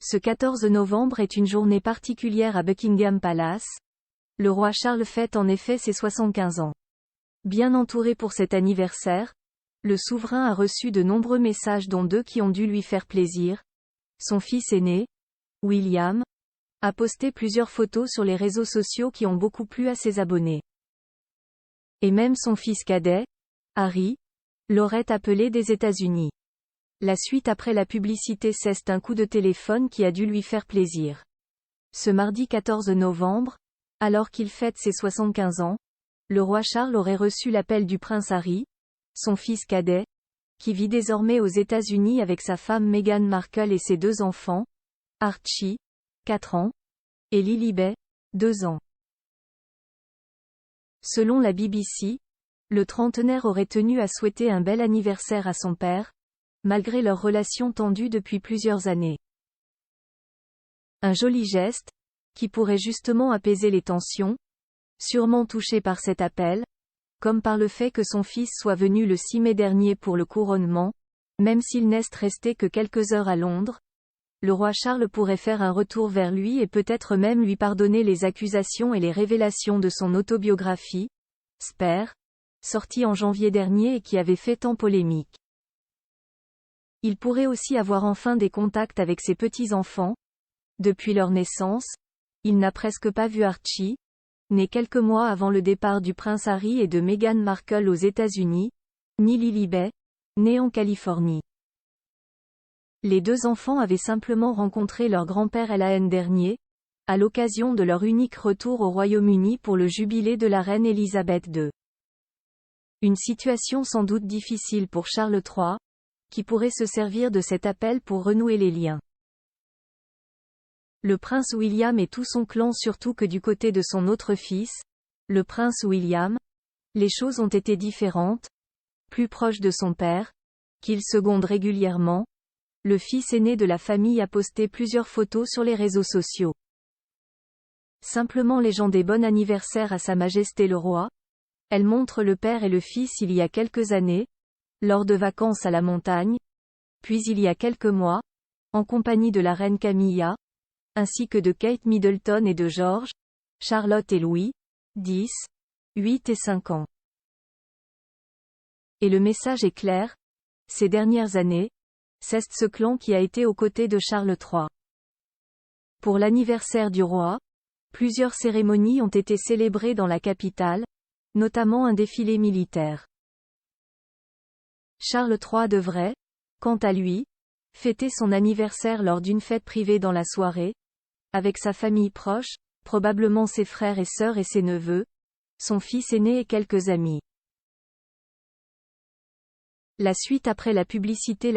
Ce 14 novembre est une journée particulière à Buckingham Palace. Le roi Charles fête en effet ses 75 ans. Bien entouré pour cet anniversaire, le souverain a reçu de nombreux messages dont deux qui ont dû lui faire plaisir. Son fils aîné, William, a posté plusieurs photos sur les réseaux sociaux qui ont beaucoup plu à ses abonnés. Et même son fils cadet, Harry, l'aurait appelé des États-Unis. La suite après la publicité c'est un coup de téléphone qui a dû lui faire plaisir. Ce mardi 14 novembre, alors qu'il fête ses 75 ans, le roi Charles aurait reçu l'appel du prince Harry, son fils cadet, qui vit désormais aux États-Unis avec sa femme Meghan Markle et ses deux enfants, Archie, 4 ans, et Lilibet, 2 ans. Selon la BBC, le trentenaire aurait tenu à souhaiter un bel anniversaire à son père, malgré leur relation tendue depuis plusieurs années. Un joli geste, qui pourrait justement apaiser les tensions, sûrement touché par cet appel, comme par le fait que son fils soit venu le 6 mai dernier pour le couronnement, même s'il n'est resté que quelques heures à Londres, le roi Charles pourrait faire un retour vers lui et peut-être même lui pardonner les accusations et les révélations de son autobiographie, Spare, sortie en janvier dernier et qui avait fait tant polémique. Il pourrait aussi avoir enfin des contacts avec ses petits-enfants. Depuis leur naissance, il n'a presque pas vu Archie, né quelques mois avant le départ du prince Harry et de Meghan Markle aux États-Unis, ni Lilibet, née en Californie. Les deux enfants avaient simplement rencontré leur grand-père l'an dernier, à l'occasion de leur unique retour au Royaume-Uni pour le jubilé de la reine Elisabeth II. Une situation sans doute difficile pour Charles III, qui pourrait se servir de cet appel pour renouer les liens. Le prince William et tout son clan surtout que du côté de son autre fils, le prince William, les choses ont été différentes. Plus proche de son père, qu'il seconde régulièrement, le fils aîné de la famille a posté plusieurs photos sur les réseaux sociaux. Simplement légendé bon anniversaire à Sa Majesté le Roi. Elle montre le père et le fils il y a quelques années, lors de vacances à la montagne, puis il y a quelques mois, en compagnie de la reine Camilla, ainsi que de Kate Middleton et de George, Charlotte et Louis, 10, 8 et 5 ans. Et le message est clair. Ces dernières années, c'est ce clan qui a été aux côtés de Charles III. Pour l'anniversaire du roi, plusieurs cérémonies ont été célébrées dans la capitale, notamment un défilé militaire. Charles III devrait, quant à lui, fêter son anniversaire lors d'une fête privée dans la soirée, avec sa famille proche, probablement ses frères et sœurs et ses neveux, son fils aîné et quelques amis. La suite après la publicité.